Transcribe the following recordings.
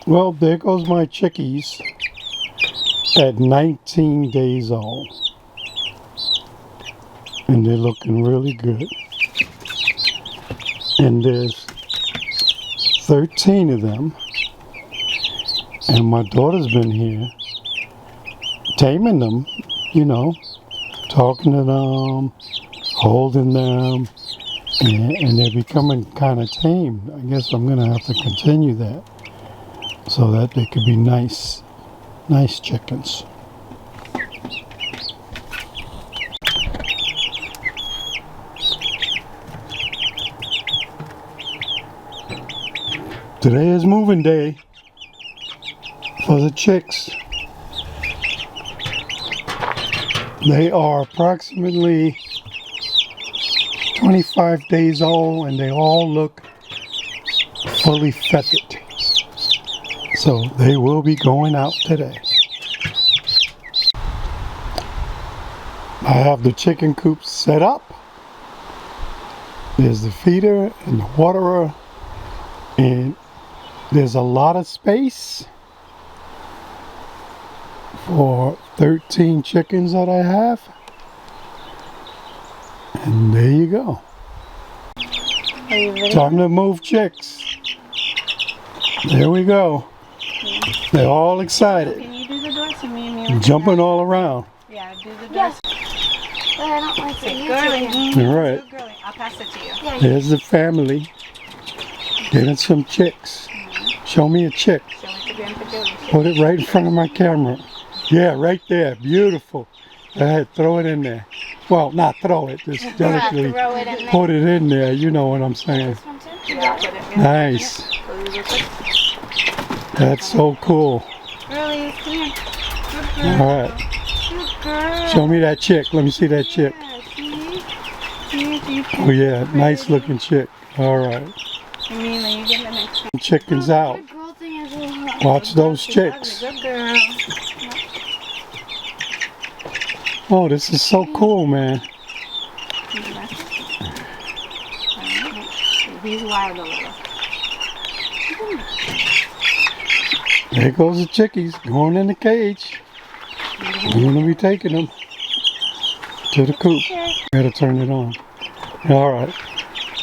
Well, there goes my chickies at 19 days old. And they're looking really good. And there's 13 of them. And my daughter's been here taming them, you know, talking to them, holding them, and they're becoming kind of tame. I guess I'm going to have to continue that so that they could be nice chickens. Today is moving day for the chicks. They are approximately 25 days old and they all look fully feathered. So they will be going out today. I have the chicken coop set up. There's the feeder and the waterer, and there's a lot of space for 13 chickens that I have. And there you go. Are you ready? Time to move chicks. There we go. They're all excited. Can you do the door to me and you? Jumping all around. Yeah, do the door. Yes. But I don't like it. Girly. All right. Girly. I'll pass it to you. Yeah, There's the family. Getting some chicks. Show me a chick. Show it to Grandpa Joey. Put it right in front of my camera. Yeah, right there. Beautiful. Go ahead, throw it in there. Well, not throw it. Just delicately throw it in there. put it in there. You know what I'm saying. This one too? Yeah, put it in. Nice. Real quick. That's so cool. Girly, come here. Good girl. All right. Good girl. Show me that chick. Let me see that chick. Oh yeah, nice looking chick. All right. Amelia, you get the next one. Chickens out. The girl thing is a little hot. Watch those chicks. Good girl. Oh, this is so cool, man. He's wild a little. There goes the chickies going in the cage. I'm gonna be taking them to the coop. Gotta turn it on. All right.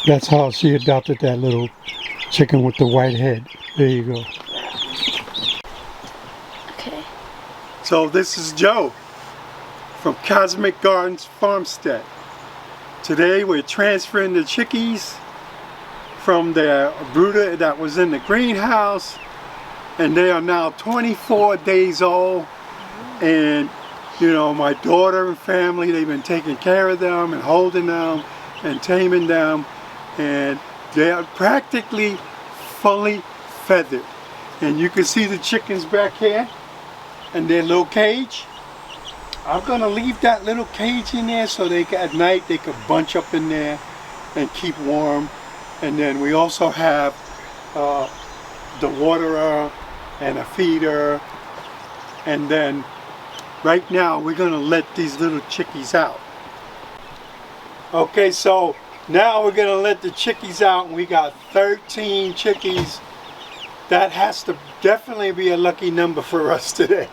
That's how she adopted that little chicken with the white head. There you go. Okay. So this is Joe from Cosmic Gardens Farmstead. Today we're transferring the chickies from their brooder that was in the greenhouse, and they are now 24 days old. And you know, my daughter and family, they've been taking care of them and holding them and taming them, and they are practically fully feathered. And you can see the chickens back here in their little cage. I'm gonna leave that little cage in there so they can, at night they could bunch up in there and keep warm. And then we also have the waterer and a feeder. And then right now we're gonna let these little chickies out. Okay, so now we're gonna let the chickies out, and we got 13 chickies. That has to definitely be a lucky number for us today.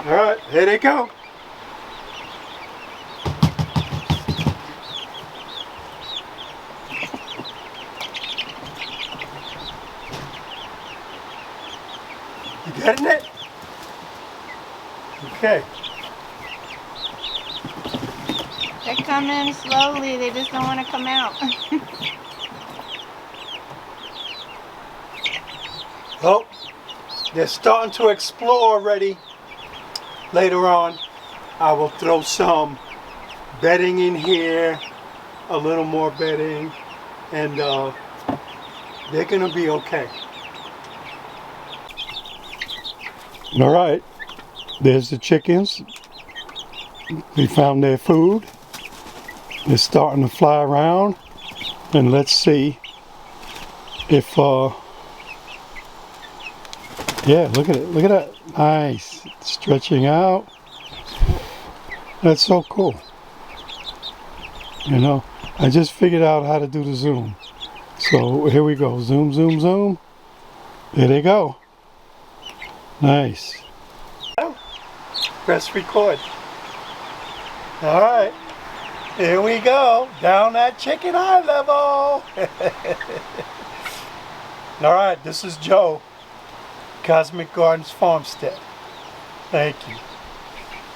All right, here they go. You getting it? Okay. They're coming slowly. They just don't want to come out. Well, they're starting to explore already. Later on, I will throw some bedding in here, a little more bedding, and they're gonna be okay. All right, there's the chickens. We found their food. They're starting to fly around, and let's see if yeah, look at it, look at that. Nice, stretching out. That's so cool. You know, I just figured out how to do the zoom. So here we go. Zoom, zoom, zoom. There they go. Nice. Press record. All right. Here we go. Down that chicken eye level. All right. This is Joe. Cosmic Gardens Farmstead. Thank you.